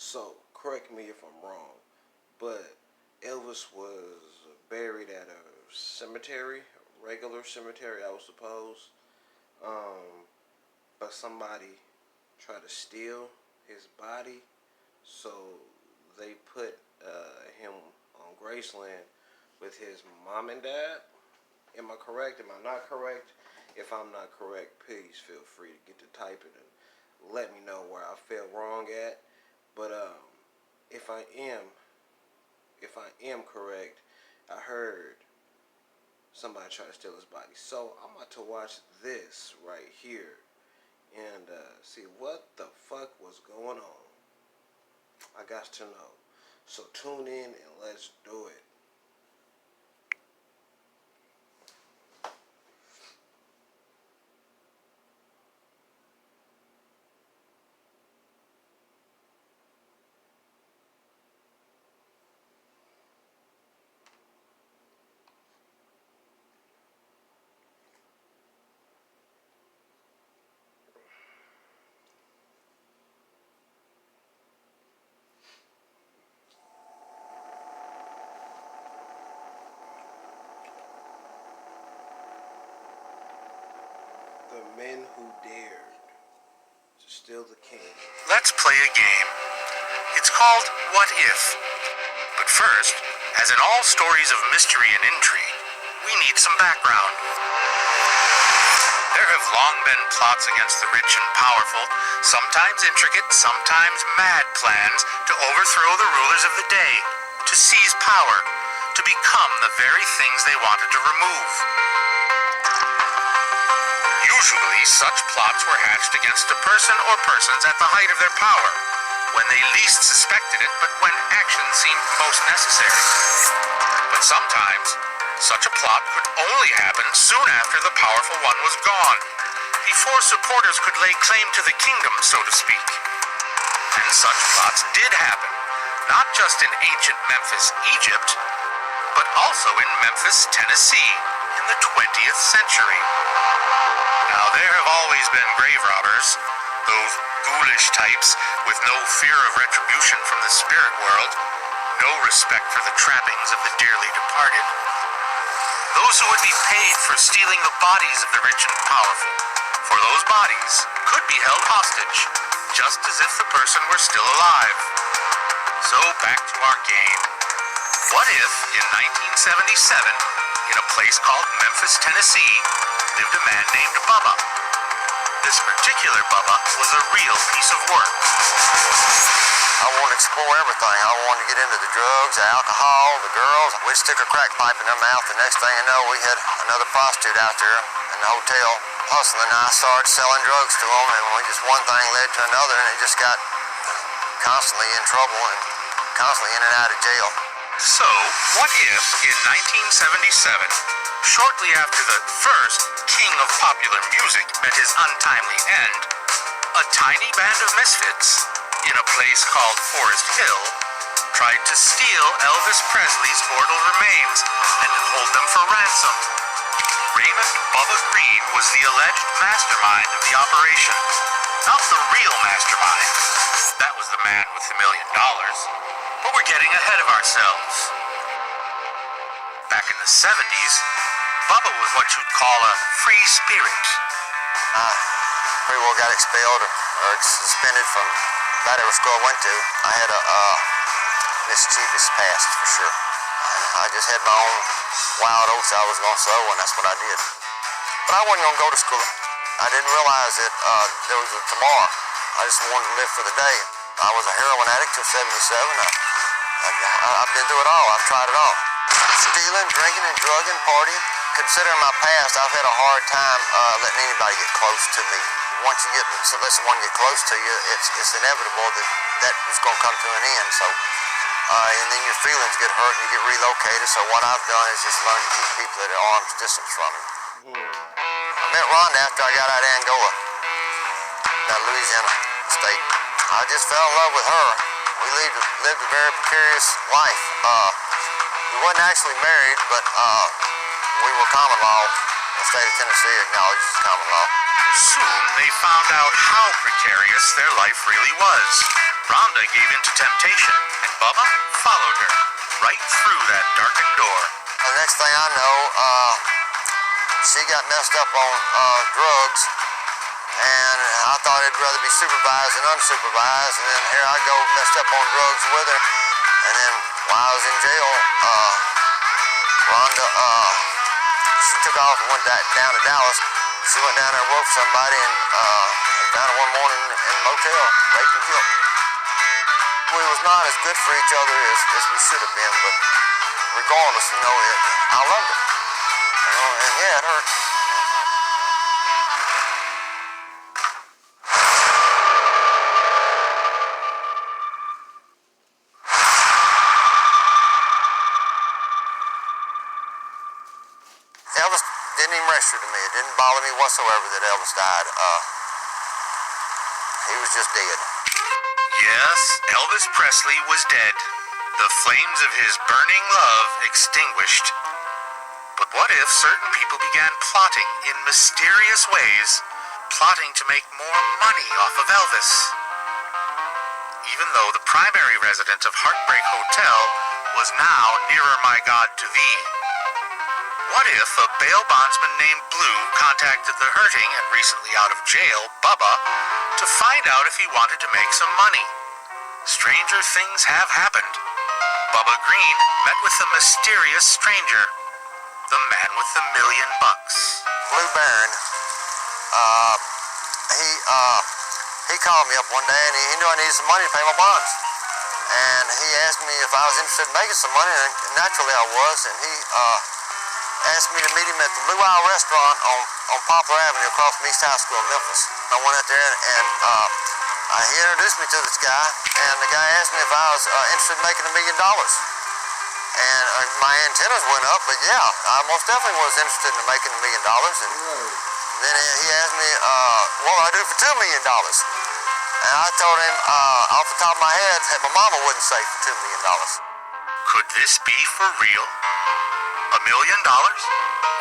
So, correct me if I'm wrong, but Elvis was buried at a cemetery, a regular cemetery, I would suppose. Um, but somebody tried to steal his body, so they put him on Graceland with his mom and dad. Am I correct? Am I not correct? If I'm not correct, please feel free to get to typing and let me know where I fell wrong at. But if I am, if I am correct, I heard somebody try to steal his body. So I'm about to watch this right here and see what the fuck was going on. I got to know. So tune in and let's do it. The men who dared to steal the king. Let's play a game. It's called What If? But first, as in all stories of mystery and intrigue, we need some background. There have long been plots against the rich and powerful, sometimes intricate, sometimes mad plans to overthrow the rulers of the day, to seize power, to become the very things they wanted to remove. Usually, such plots were hatched against a person or persons at the height of their power, when they least suspected it, but when action seemed most necessary. But sometimes, such a plot could only happen soon after the powerful one was gone, before supporters could lay claim to the kingdom, so to speak. And such plots did happen, not just in ancient Memphis, Egypt, but also in Memphis, Tennessee, in the 20th century. Now, there have always been grave robbers, those ghoulish types with no fear of retribution from the spirit world, no respect for the trappings of the dearly departed. Those who would be paid for stealing the bodies of the rich and powerful, for those bodies could be held hostage, just as if the person were still alive. So back to our game. What if, in 1977, in a place called Memphis, Tennessee, lived a man named Bubba? This particular Bubba was a real piece of work. I wanted to explore everything. I wanted to get into the drugs, the alcohol, the girls. We'd stick a crack pipe in their mouth. The next thing you know, we had another prostitute out there in the hotel hustling. I started selling drugs to them, and just one thing led to another, and it just got constantly in trouble and constantly in and out of jail. So, what if, in 1977, shortly after the first king of popular music met his untimely end, a tiny band of misfits, in a place called Forest Hill, tried to steal Elvis Presley's mortal remains and hold them for ransom. Raymond Bubba Green was the alleged mastermind of the operation. Not the real mastermind. That was the man with $1 million. But we're getting ahead of ourselves. Back in the 70s, Bubba was what you'd call a free spirit. I pretty well got expelled or suspended from about every school I went to. I had a mischievous past, for sure. And I just had my own wild oats I was going to sow, and that's what I did. But I wasn't going to go to school. I didn't realize that there was a tomorrow. I just wanted to live for the day. I was a heroin addict till 77. I've been through it all. I've tried it all. Stealing, drinking, and drugging, partying. Considering my past, I've had a hard time letting anybody get close to me. Once you let someone get close to you, it's inevitable that it's going to come to an end. So, and then your feelings get hurt and you get relocated. So what I've done is just learn to keep people at arm's distance from me. I met Rhonda after I got out of Angola, that Louisiana state. I just fell in love with her. We lived a very precarious life. We wasn't actually married, but we were common law. The state of Tennessee acknowledges common law. Soon they found out how precarious their life really was. Rhonda gave in to temptation, and Bubba followed her right through that darkened door. The next thing I know, she got messed up on drugs, and I thought it'd rather be supervised than unsupervised, and then here I go messed up on drugs with her. And then while I was in jail, Rhonda, she took off and went down to Dallas. She went down there and worked for somebody, and found her one morning in a motel, raped and killed. We was not as good for each other as we should have been, but regardless, I loved her. And yeah, it hurt. Elvis didn't even register to me. It didn't bother me whatsoever that Elvis died. He was just dead. Yes, Elvis Presley was dead. The flames of his burning love extinguished. But what if certain people began plotting in mysterious ways, plotting to make more money off of Elvis? Even though the primary resident of Heartbreak Hotel was now nearer my God to thee. What if a bail bondsman named Blue contacted the hurting and recently out of jail, Bubba, to find out if he wanted to make some money? Stranger things have happened. Bubba Green met with the mysterious stranger, the man with the $1 million. Blue Baron, he called me up one day, and he knew I needed some money to pay my bonds. And he asked me if I was interested in making some money, and naturally I was. And he asked me to meet him at the Blue Isle restaurant on Poplar Avenue across from East High School in Memphis. I went out there, and he introduced me to this guy, and the guy asked me if I was interested in making $1 million. And my antennas went up, but yeah, I most definitely was interested in making $1 million. And then he asked me, what would I do for $2 million? And I told him, off the top of my head, that my mama wouldn't say for $2 million. Could this be for real? $1 million?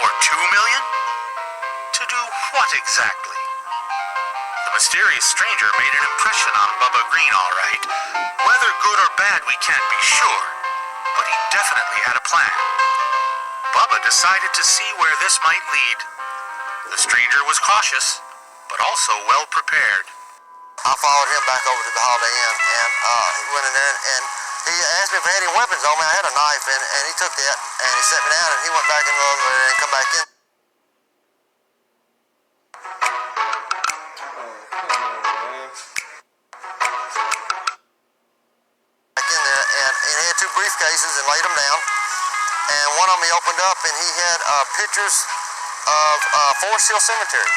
Or $2 million? To do what exactly? The mysterious stranger made an impression on Bubba Green, all right. Whether good or bad, we can't be sure. But he definitely had a plan. Bubba decided to see where this might lead. The stranger was cautious, but also well prepared. I followed him back over to the Holiday Inn, and he went in there, and he asked me if I had any weapons on me. I had a knife, and he took that, and he set me down, and he went back in the elevator and come back in. Back in there, and he had 2 briefcases and laid them down, and one of them he opened up, and he had pictures of Forest Hill Cemetery.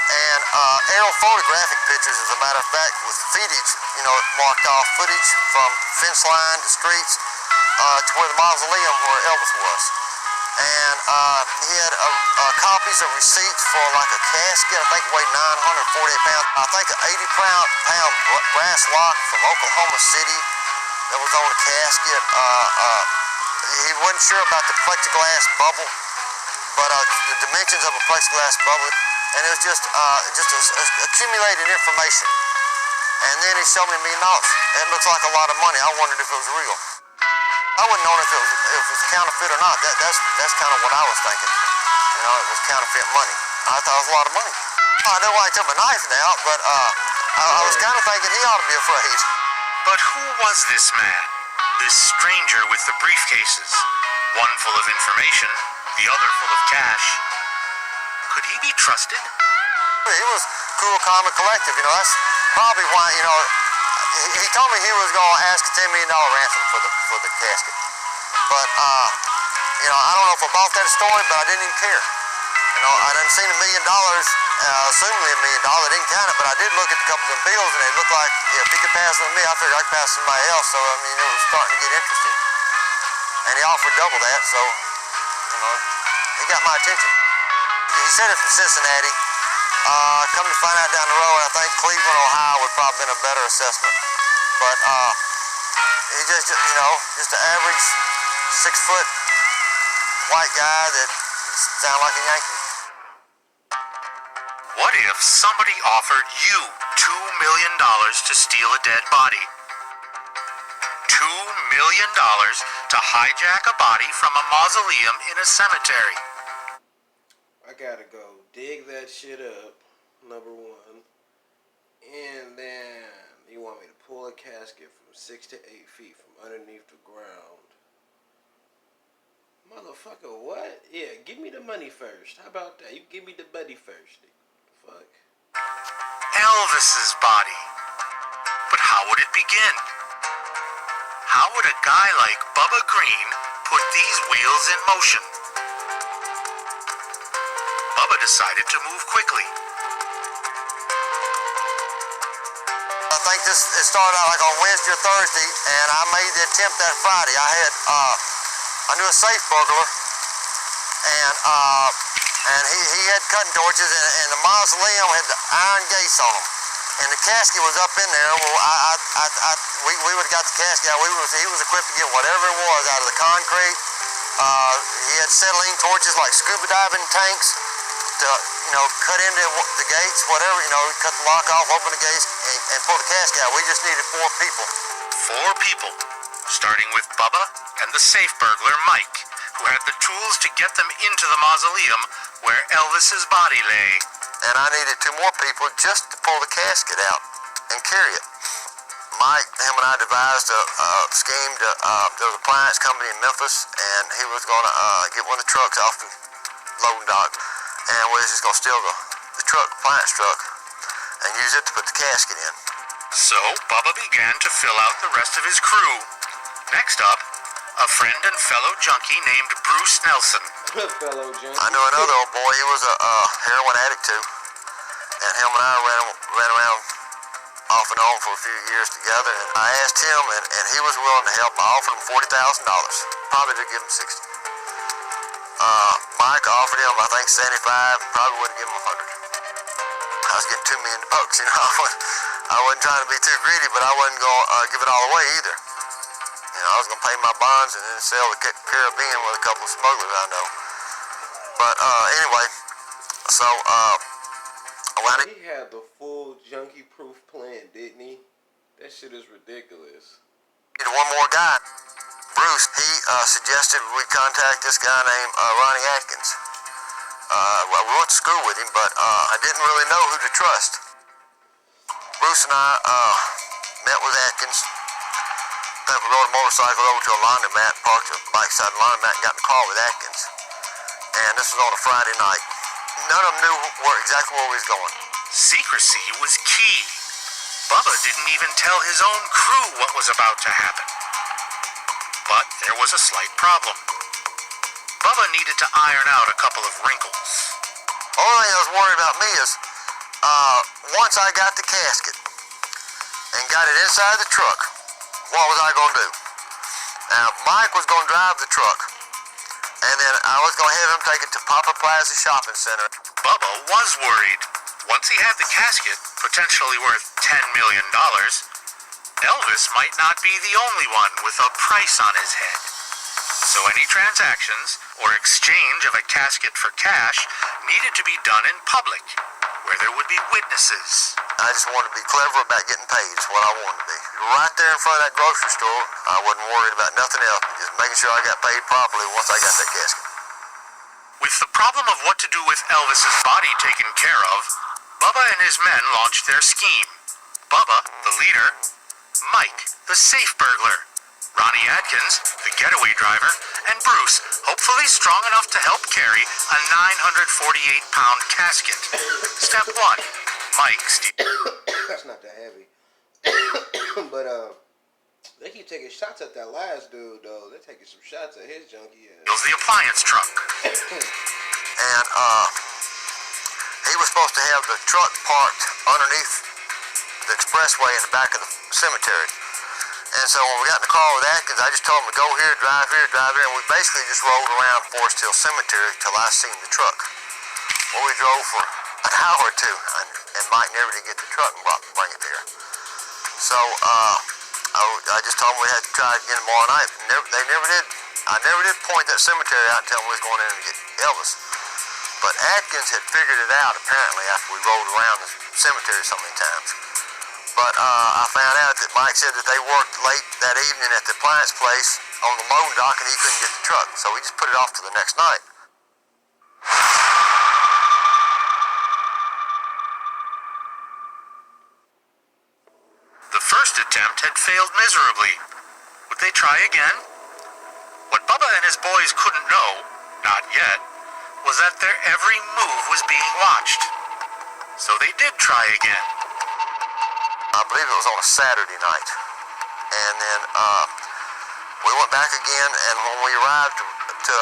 And aerial photographic pictures, as a matter of fact, with feetage, marked off footage from fence line to streets to where the mausoleum where Elvis was. And he had copies of receipts for like a casket, I think it weighed 948 pounds. I think an 80-pound brass lock from Oklahoma City that was on the casket. He wasn't sure about the plexiglass bubble, but the dimensions of a plexiglass bubble. And it was just accumulated information. And then he showed me $1 million. It looks like a lot of money. I wondered if it was real. I wouldn't know if it was counterfeit or not. That's kind of what I was thinking. It was counterfeit money. I thought it was a lot of money. I know why he took my knife now, but I was kind of thinking he ought to be afraid. But who was this man? This stranger with the briefcases? One full of information, the other full of cash. Could he be trusted? He was cool, calm, and collective. That's probably why, he told me he was going to ask a $10 million ransom for the casket. But, I don't know if I bought that story, but I didn't even care. I done seen $1 million, assumingly $1 million. I didn't count it, but I did look at a couple of them bills, and they looked like, if he could pass them to me, I figured I could pass it to somebody else. So, it was starting to get interesting. And he offered double that, so, he got my attention. He said it's from Cincinnati. Come to find out down the road, I think Cleveland, Ohio would probably been a better assessment. But he just an average 6-foot white guy that sounded like a Yankee. What if somebody offered you $2 $2 million to steal a dead body. $2 million to hijack a body from a mausoleum in a cemetery. I gotta go dig that shit up, number one. And then you want me to pull a casket from 6 to 8 feet from underneath the ground. Motherfucker, what? Yeah, give me the money first. How about that? You give me the money first. Fuck. Elvis's body. But how would it begin? How would a guy like Bubba Green put these wheels in motion? Bubba decided to move quickly. I think it started out like on Wednesday or Thursday, and I made the attempt that Friday. I knew a safe burglar, and he had cutting torches, and the mausoleum had the iron gates on them, and the casket was up in there. Well, we would have got the casket out. He was equipped to get whatever it was out of the concrete. He had acetylene torches like scuba diving tanks to, cut into the gates, whatever, cut the lock off, open the gates, and pull the casket out. We just needed 4 people. 4 people, starting with Bubba and the safe burglar Mike, who had the tools to get them into the mausoleum where Elvis's body lay. And I needed 2 more people just to pull the casket out and carry it. Mike, him and I devised a scheme to, there was an appliance company in Memphis, and he was going to get one of the trucks off the loading dock, and we was just going to steal the appliance truck, and use it to put the casket in. So Bubba began to fill out the rest of his crew. Next up, a friend and fellow junkie named Bruce Nelson. Fellow junkie. I knew another old boy. He was a heroin addict too, and him and I ran around off and on for a few years together. And I asked him, and he was willing to help. I offered him $40,000. Probably did give him 60. Mike offered him, I think, 75. Probably wouldn't give him 100. I was getting $2 million, I wasn't trying to be too greedy, but I wasn't going to give it all away either. I was going to pay my bonds and then sell the Caribbean with a couple of smugglers I know. But anyway, so he had the full junkie-proof plan, didn't he? That shit is ridiculous. One more guy, Bruce. He suggested we contact this guy named Ronnie Atkins. Well, we went to school with him, but I didn't really know who to trust. Bruce and I met with Atkins. Then we rode a motorcycle over to a laundromat, parked the bike side of the laundromat, and got in the car with Atkins. And this was on a Friday night. None of them knew exactly where we was going. Secrecy was key. Bubba didn't even tell his own crew what was about to happen. But there was a slight problem. Bubba needed to iron out a couple of wrinkles. The only thing that was worried about me is, once I got the casket and got it inside the truck, what was I going to do? Now, Mike was going to drive the truck, and then I was going to have him take it to Papa Plaza Shopping Center. Bubba was worried. Once he had the casket, potentially worth $10 million, Elvis might not be the only one with a price on his head. So any transactions or exchange of a casket for cash needed to be done in public, where there would be witnesses. I just wanted to be clever about getting paid. Is what I wanted to be. Right there in front of that grocery store, I wasn't worried about nothing else, but just making sure I got paid properly once I got that casket. With the problem of what to do with Elvis's body taken care of, Bubba and his men launched their scheme. Bubba, the leader, Mike, the safe burglar, Ronnie Atkins, the getaway driver, and Bruce, hopefully strong enough to help carry a 948-pound casket. Step 1, Mike That's not that heavy. But they keep taking shots at that last dude, though. They're taking some shots at his junkie ass. steals the appliance truck. And he was supposed to have the truck parked underneath the expressway in the back of the cemetery. And so when we got in the car with Atkins, I just told him to go here, drive here, and we basically just rolled around Forest Hill Cemetery till I seen the truck. Well, we drove for an hour or two, and Mike never did get the truck and bring it there. So I just told him we had to try it again tomorrow night. They never did. I never did point that cemetery out and tell them we was going in to get Elvis. But Atkins had figured it out apparently after we rolled around the cemetery so many times. But I found out that Mike said that they worked late that evening at the appliance place on the loading dock and he couldn't get the truck. So we just put it off to the next night. The first attempt had failed miserably. Would they try again? What Bubba and his boys couldn't know, not yet, was that their every move was being watched. So they did try again. I believe it was on a Saturday night. And then we went back again, and when we arrived to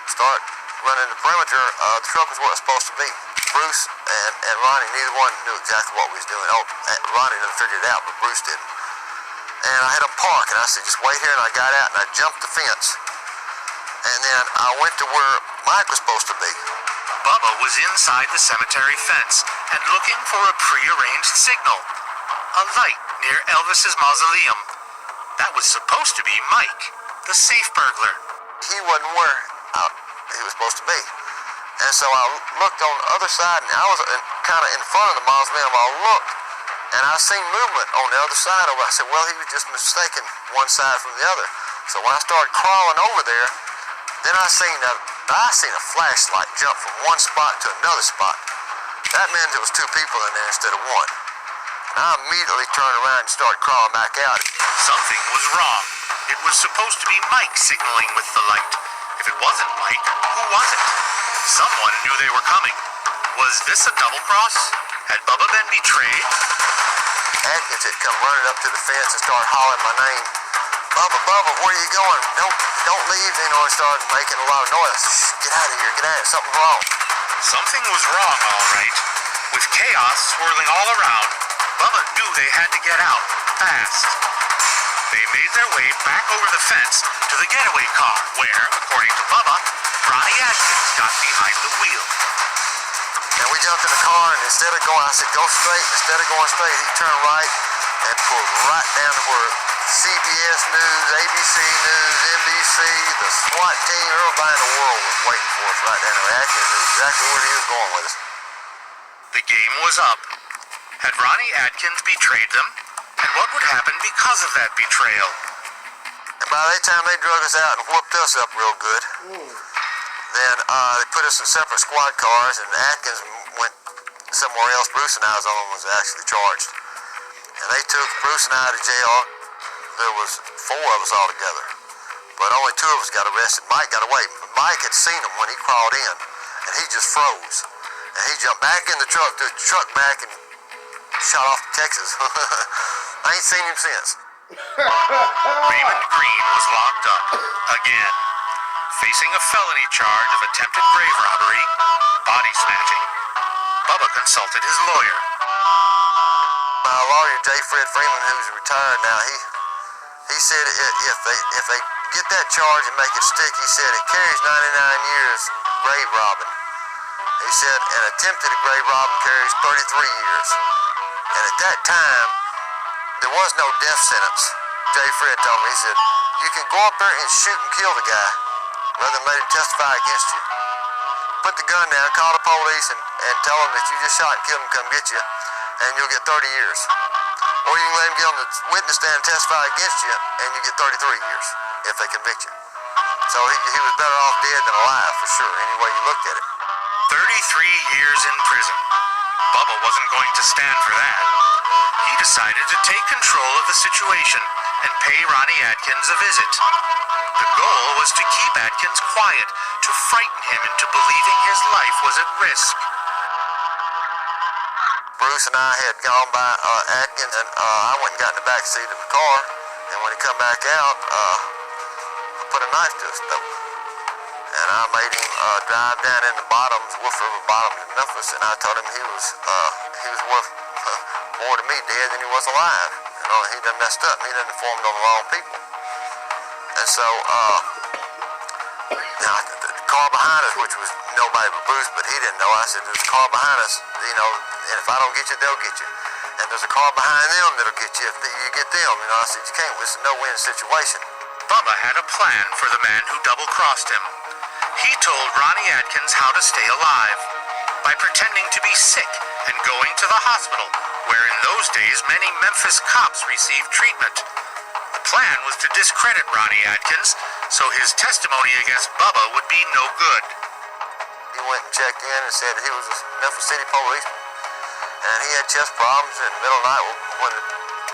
start running the perimeter, the truck was where it was supposed to be. Bruce and Ronnie, neither one knew exactly what we was doing. Oh, Ronnie didn't figure it out, but Bruce didn't. And I had him park, and I said, just wait here, and I got out, and I jumped the fence. And then I went to where Mike was supposed to be. Bubba was inside the cemetery fence and looking for a prearranged signal. A light near Elvis's mausoleum. That was supposed to be Mike, the safe burglar. He wasn't where he was supposed to be. And so I looked on the other side, and I was kind of in front of the mausoleum. I looked, and I seen movement on the other side over. I said, well, he was just mistaken one side from the other. So when I started crawling over there, then I seen a flashlight jump from one spot to another spot. That meant there was two people in there instead of one. And I immediately turned around and started crawling back out. Something was wrong. It was supposed to be Mike signaling with the light. If it wasn't Mike, who was it? Someone knew they were coming. Was this a double cross? Had Bubba been betrayed? Atkins had come running up to the fence and started hollering my name. Bubba, Bubba, where are you going? Don't leave. You know, and started making a lot of noise. Shh, get out of here, get out of here. Something's wrong. Something was wrong, all right. With chaos swirling all around, Bubba knew they had to get out, fast. They made their way back over the fence to the getaway car, where, according to Bubba, Ronnie Atkins got behind the wheel. And we jumped in the car, and instead of going, I said, go straight. Instead of going straight, he turned right and pulled right down to where CBS News, ABC News, NBC, the SWAT team, everybody in the world was waiting for us right down there. Atkins knew exactly where he was going with us. The game was up. Had Ronnie Atkins betrayed them? And what would happen because of that betrayal? And by that time, they drug us out and whooped us up real good. Then they put us in separate squad cars, and Atkins went somewhere else. Bruce and I was the only ones actually charged. And they took Bruce and I to jail. There was 4 of us all together, but only 2 of us got arrested. Mike got away. Mike had seen him when he crawled in, and he just froze. And he jumped back in the truck, threw the truck back, and shot off to Texas. I ain't seen him since. Raymond Green was locked up, again, facing a felony charge of attempted grave robbery, body snatching. Bubba consulted his lawyer. My lawyer, J. Fred Freeman, who's retired now, he said if they get that charge and make it stick, he said it carries 99 years grave robbing. He said an attempted grave robbing carries 33 years. And at that time, there was no death sentence. J. Fred told me, he said, you can go up there and shoot and kill the guy rather than let him testify against you. Put the gun down, call the police, and tell them that you just shot and killed him, come get you, and you'll get 30 years. Or you can let him get on the witness stand and testify against you, and you get 33 years if they convict you. So he was better off dead than alive, for sure, any way you looked at it. 33 years in prison. Bubba wasn't going to stand for that. He decided to take control of the situation and pay Ronnie Atkins a visit. The goal was to keep Atkins quiet, to frighten him into believing his life was at risk. Bruce and I had gone by Atkins, and I went and got in the back seat of the car, and when he come back out, I put a knife to his throat. And I made him drive down in the bottoms, Wolf River Bottoms in Memphis, and I told him he was worth more to me dead than he was alive. You know, he done messed up, and he done informed on the wrong people. And so, now, the car behind us, which was nobody but Bruce, but he didn't know, I said, there's a car behind us, you know, and if I don't get you, they'll get you. And there's a car behind them that'll get you if you get them. You know, I said, you can't, it's a no-win situation. Bubba had a plan for the man who double-crossed him. He told Ronnie Atkins how to stay alive by pretending to be sick and going to the hospital, where in those days many Memphis cops received treatment. The plan was to discredit Ronnie Atkins, so his testimony against Bubba would be no good. He went and checked in and said he was a Memphis City policeman, and he had chest problems in the middle of the night when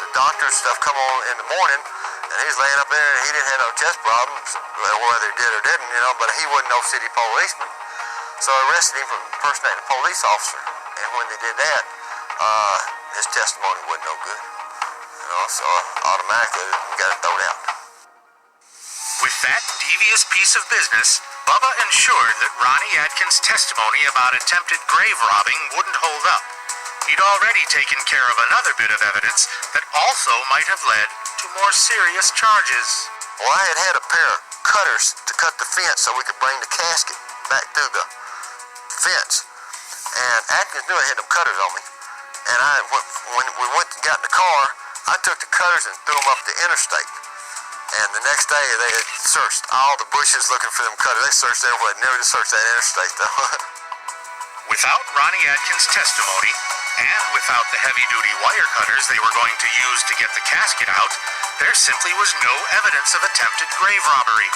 the doctor's stuff come on in the morning, and he's laying up there and he didn't have no chest problems, whether he did or didn't, but he wasn't no city policeman. So I arrested him for impersonating a police officer, and when they did that, his testimony wasn't no good. So automatically got it thrown out. With that devious piece of business, Bubba ensured that Ronnie Atkins' testimony about attempted grave robbing wouldn't hold up. He'd already taken care of another bit of evidence that also might have led to more serious charges. Well, I had a pair of cutters to cut the fence so we could bring the casket back through the fence. And Atkins knew I had them cutters on me. And when we went and got in the car, I took the cutters and threw them up the interstate. And the next day, they had searched all the bushes looking for them cutters. They searched everywhere. Never just searched that interstate, though. Without Ronnie Atkins' testimony, and without the heavy-duty wire cutters they were going to use to get the casket out, there simply was no evidence of attempted grave robbery.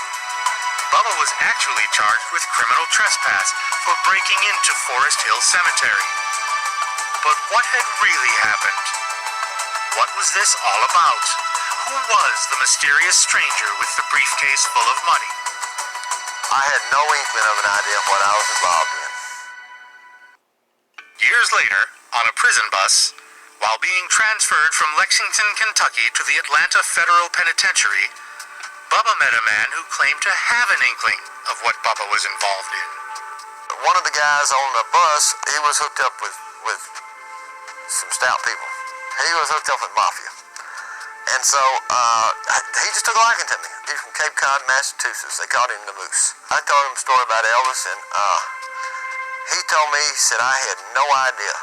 Bubba was actually charged with criminal trespass for breaking into Forest Hill Cemetery. But what had really happened? What was this all about? Who was the mysterious stranger with the briefcase full of money? I had no inkling of an idea of what I was involved in. Years later, on a prison bus, while being transferred from Lexington, Kentucky to the Atlanta Federal Penitentiary, Bubba met a man who claimed to have an inkling of what Bubba was involved in. One of the guys on the bus, he was hooked up with some stout people. He was hooked up with mafia. And so he just took a liking to me. He's from Cape Cod, Massachusetts. They called him the Moose. I told him a story about Elvis, and he told me, he said, I had no idea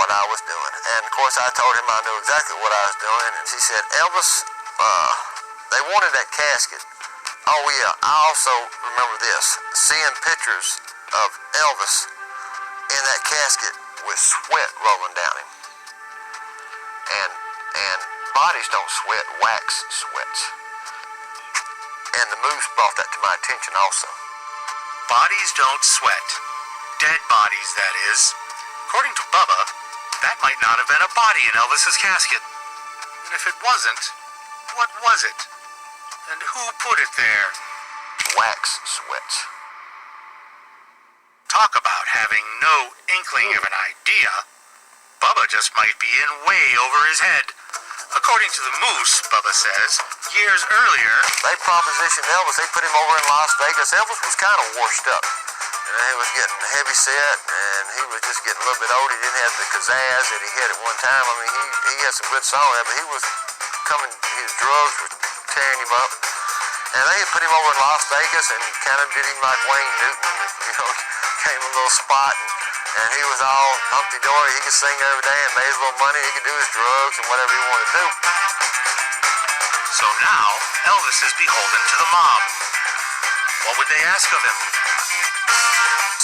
what I was doing. And of course I told him I knew exactly what I was doing. And he said, Elvis, they wanted that casket. Oh yeah, I also remember this, seeing pictures of Elvis in that casket with sweat rolling down him. And bodies don't sweat, wax sweats. And the Moose brought that to my attention also. Bodies don't sweat. Dead bodies, that is. According to Bubba, that might not have been a body in Elvis's casket. And if it wasn't, what was it? And who put it there? Wax sweats. Talk about having no inkling of an idea. Bubba just might be in way over his head. According to the Moose, Bubba says, years earlier, they propositioned Elvis. They put him over in Las Vegas. Elvis was kind of washed up. He was getting heavy set, and he was just getting a little bit old. He didn't have the pizzazz that he had at one time. I mean, he had some good songs, but he was coming, his drugs were tearing him up. And they had put him over in Las Vegas and kind of did him like Wayne Newton, gave him a little spot, and he was all hunky-dory. He could sing every day and made his little money. He could do his drugs and whatever he wanted to do. So now, Elvis is beholden to the mob. What would they ask of him?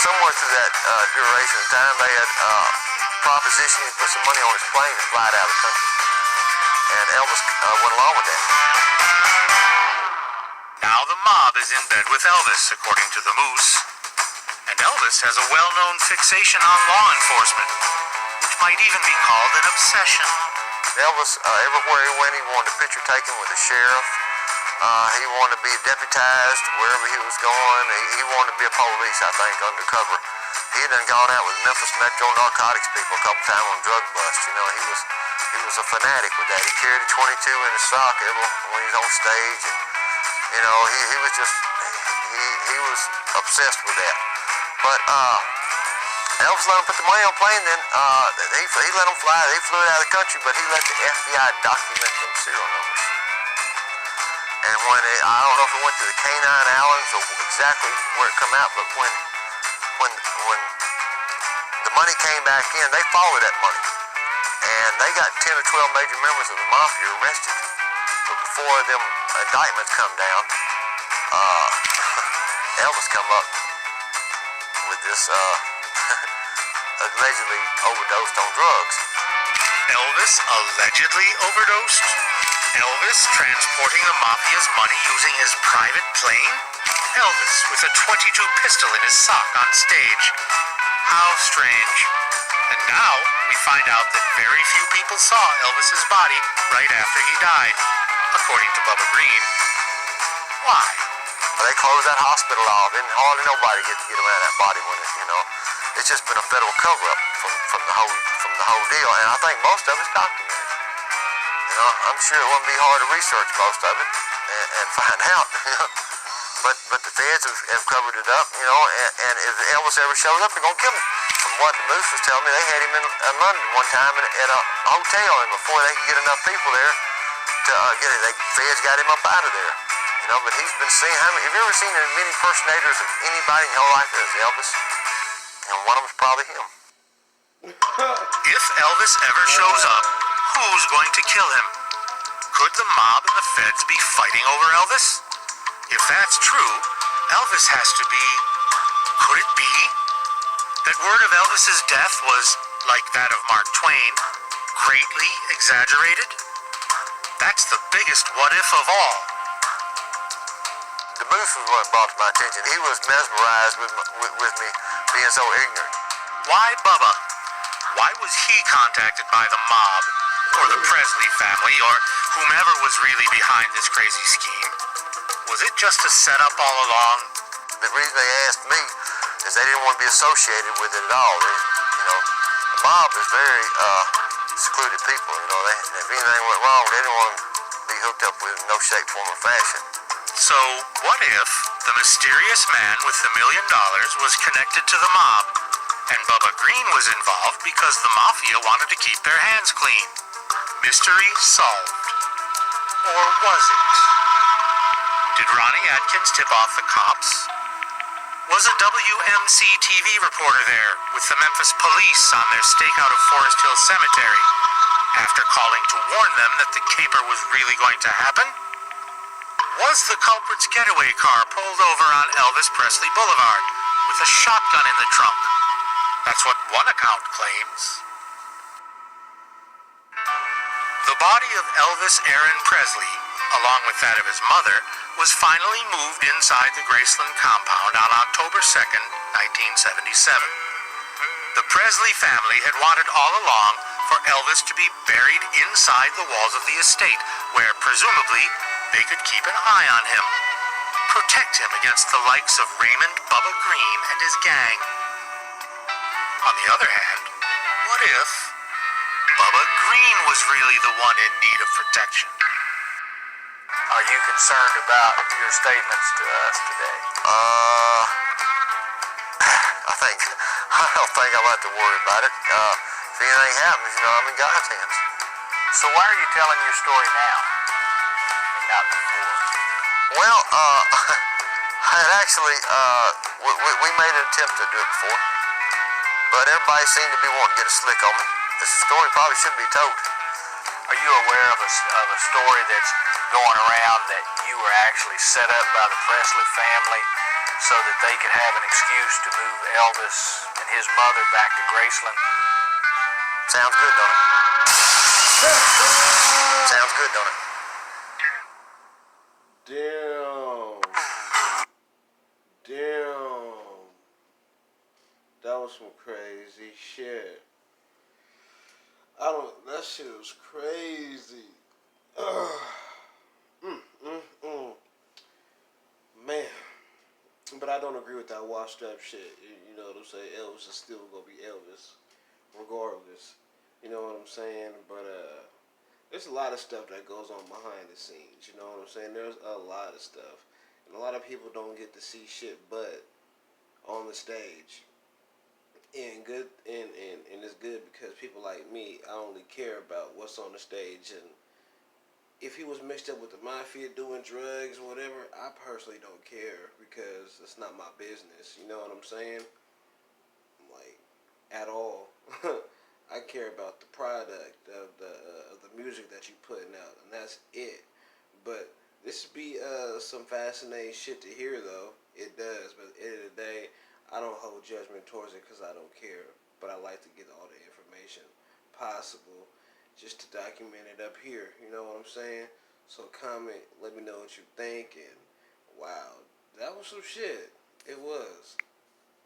Somewhere through that duration of time, they had propositioned him to put some money on his plane and fly it out of the country. And Elvis went along with that. Now the mob is in bed with Elvis, according to the Moose. And Elvis has a well-known fixation on law enforcement, which might even be called an obsession. Elvis, everywhere he went, he wanted a picture taken with the sheriff. He wanted to be deputized wherever he was going. He wanted to be a police, I think, undercover. He had done gone out with Memphis Metro narcotics people a couple times on drug busts. He was a fanatic with that. He carried a 22 in his sock when he was on stage, and he was just he was obsessed with that. But Elvis let him put the money on a plane. Then he let him fly. They flew it out of the country, but he let the FBI document them serial numbers. And when I don't know if it went to the Canine Allens or exactly where it come out, but when the money came back in, they followed that money, and they got 10 or 12 major members of the mafia arrested. But before them indictments come down, Elvis come up Elvis allegedly overdosed on drugs. Elvis allegedly overdosed? Elvis transporting the mafia's money using his private plane? Elvis with a .22 pistol in his sock on stage. How strange. And now we find out that very few people saw Elvis's body right after he died, according to Bubba Green. Why? Well, they closed that hospital off. Didn't hardly nobody get around that body when it, it's just been a federal cover-up from the whole deal. And I think most of it's documented. I'm sure it wouldn't be hard to research most of it and find out. But the feds have covered it up, and if Elvis ever shows up, they're gonna kill him. From what the Moose was telling me, they had him in London one time at a hotel, and before they could get enough people there to get it, the feds got him up out of there. But he's been seen. Have you ever seen as many impersonators of anybody in your whole life as Elvis? And one of them's probably him. If Elvis ever shows up, who's going to kill him? Could the mob and the feds be fighting over Elvis? If that's true, Elvis has to be... Could it be that word of Elvis's death was, like that of Mark Twain, greatly exaggerated? That's the biggest what-if of all. The Moose was what brought to my attention. He was mesmerized with me being so ignorant. Why Bubba? Why was he contacted by the mob, or the Presley family, or whomever was really behind this crazy scheme? Was it just a setup all along? The reason they asked me is they didn't want to be associated with it at all. The mob is very secluded people. If anything went wrong, they didn't want to be hooked up with in no shape, form, or fashion. So, what if the mysterious man with the $1 million was connected to the mob, and Bubba Green was involved because the mafia wanted to keep their hands clean? Mystery solved. Or was it? Did Ronnie Atkins tip off the cops? Was a WMC TV reporter there with the Memphis police on their stakeout of Forest Hill Cemetery after calling to warn them that the caper was really going to happen? Was the culprit's getaway car pulled over on Elvis Presley Boulevard with a shotgun in the trunk? That's what one account claims. The body of Elvis Aaron Presley, along with that of his mother, was finally moved inside the Graceland compound on October 2nd, 1977. The Presley family had wanted all along for Elvis to be buried inside the walls of the estate, where presumably they could keep an eye on him, protect him against the likes of Raymond Bubba Green and his gang. On the other hand, what if Bubba Green was really the one in need of protection? Are you concerned about your statements to us today? I don't think I'll have to worry about it. If anything happens, I'm in God's hands. So why are you telling your story now and not before? Well, I had actually, we made an attempt to do it before, but everybody seemed to be wanting to get a slick on me. This story probably should be told. Are you aware of a story that's going around that you were actually set up by the Presley family so that they could have an excuse to move Elvis and his mother back to Graceland? Sounds good, don't it? Sounds good, don't it? Damn. That was some crazy shit. That shit was crazy. Man. But I don't agree with that washed up shit. You know what I'm saying? Elvis is still gonna be Elvis, regardless. You know what I'm saying? But there's a lot of stuff that goes on behind the scenes. You know what I'm saying? There's a lot of stuff, and a lot of people don't get to see shit but on the stage. And it's good because people like me, I only care about what's on the stage. And if he was mixed up with the mafia doing drugs or whatever, I personally don't care because it's not my business. You know what I'm saying? Like, at all. I care about the product of the music that you're putting out, and that's it. But this be some fascinating shit to hear, though. It does. But at the end of the day, I don't hold judgment towards it because I don't care. But I like to get all the information possible just to document it up here. You know what I'm saying? So comment, let me know what you think, and wow, that was some shit. It was.